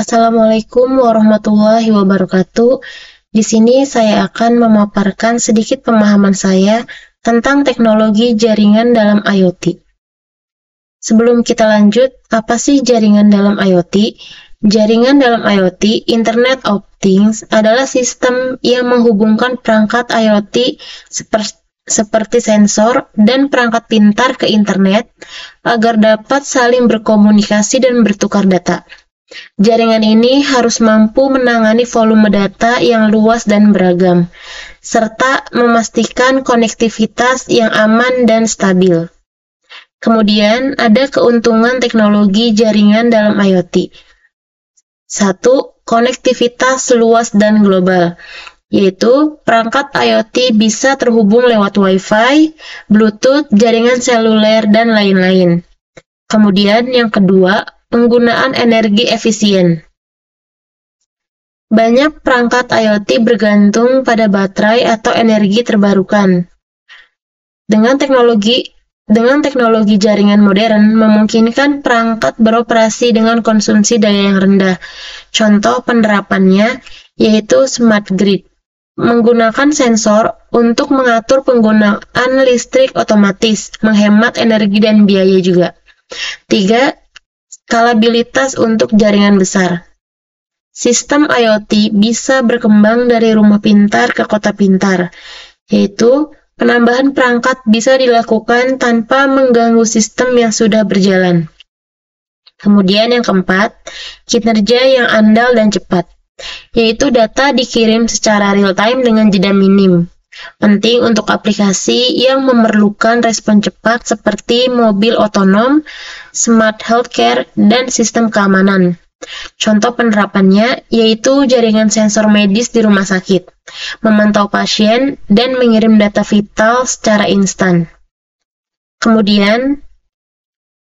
Assalamualaikum warahmatullahi wabarakatuh. Di sini saya akan memaparkan sedikit pemahaman saya tentang teknologi jaringan dalam IoT. Sebelum kita lanjut, apa sih jaringan dalam IoT? Jaringan dalam IoT, Internet of Things, adalah sistem yang menghubungkan perangkat IoT seperti sensor dan perangkat pintar ke internet agar dapat saling berkomunikasi dan bertukar data. Jaringan ini harus mampu menangani volume data yang luas dan beragam, serta memastikan konektivitas yang aman dan stabil. Kemudian, ada keuntungan teknologi jaringan dalam IoT. 1. Konektivitas luas dan global, yaitu perangkat IoT bisa terhubung lewat Wi-Fi, Bluetooth, jaringan seluler, dan lain-lain. Kemudian, yang kedua, penggunaan energi efisien. Banyak perangkat IoT bergantung pada baterai atau energi terbarukan. Dengan teknologi jaringan modern memungkinkan perangkat beroperasi dengan konsumsi daya yang rendah. Contoh penerapannya yaitu smart grid, menggunakan sensor untuk mengatur penggunaan listrik otomatis, menghemat energi dan biaya juga. 3. Skalabilitas untuk jaringan besar. Sistem IoT bisa berkembang dari rumah pintar ke kota pintar, yaitu penambahan perangkat bisa dilakukan tanpa mengganggu sistem yang sudah berjalan. Kemudian yang keempat, kinerja yang andal dan cepat, yaitu data dikirim secara real-time dengan jeda minim. Penting untuk aplikasi yang memerlukan respon cepat seperti mobil otonom, smart healthcare, dan sistem keamanan. Contoh penerapannya yaitu jaringan sensor medis di rumah sakit, memantau pasien, dan mengirim data vital secara instan. Kemudian,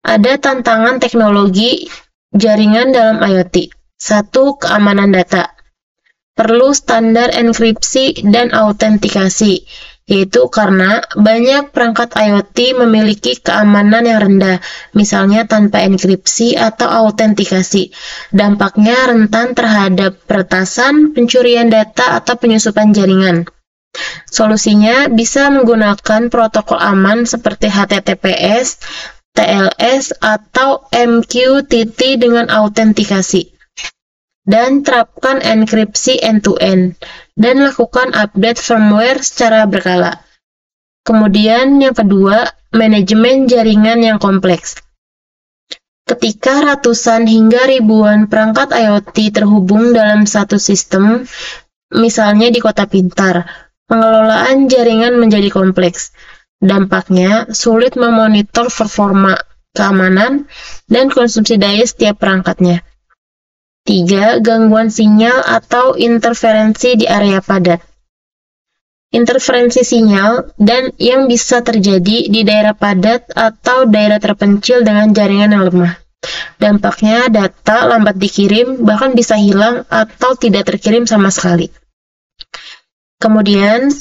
ada tantangan teknologi jaringan dalam IoT. 1. Keamanan data. Perlu standar enkripsi dan autentikasi, yaitu karena banyak perangkat IoT memiliki keamanan yang rendah, misalnya tanpa enkripsi atau autentikasi. Dampaknya rentan terhadap peretasan, pencurian data, atau penyusupan jaringan. Solusinya bisa menggunakan protokol aman seperti HTTPS, TLS, atau MQTT dengan autentikasi. Dan terapkan enkripsi end-to-end, dan lakukan update firmware secara berkala. Kemudian yang kedua, manajemen jaringan yang kompleks. Ketika ratusan hingga ribuan perangkat IoT terhubung dalam satu sistem, misalnya di kota pintar, pengelolaan jaringan menjadi kompleks. Dampaknya, sulit memonitor performa, keamanan, dan konsumsi daya setiap perangkatnya. 3. Gangguan sinyal atau interferensi di area padat. Interferensi sinyal dan yang bisa terjadi di daerah padat atau daerah terpencil dengan jaringan yang lemah. Dampaknya data lambat dikirim, bahkan bisa hilang atau tidak terkirim sama sekali. Kemudian,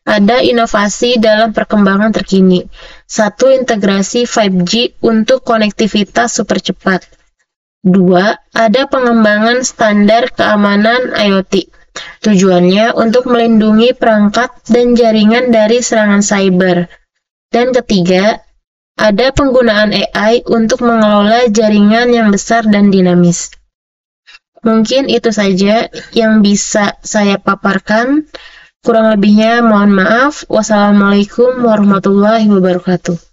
ada inovasi dalam perkembangan terkini. 1. Integrasi 5G untuk konektivitas super cepat. 2. Ada pengembangan standar keamanan IoT. Tujuannya untuk melindungi perangkat dan jaringan dari serangan cyber. Dan ketiga, ada penggunaan AI untuk mengelola jaringan yang besar dan dinamis. Mungkin itu saja yang bisa saya paparkan. Kurang lebihnya mohon maaf. Wassalamualaikum warahmatullahi wabarakatuh.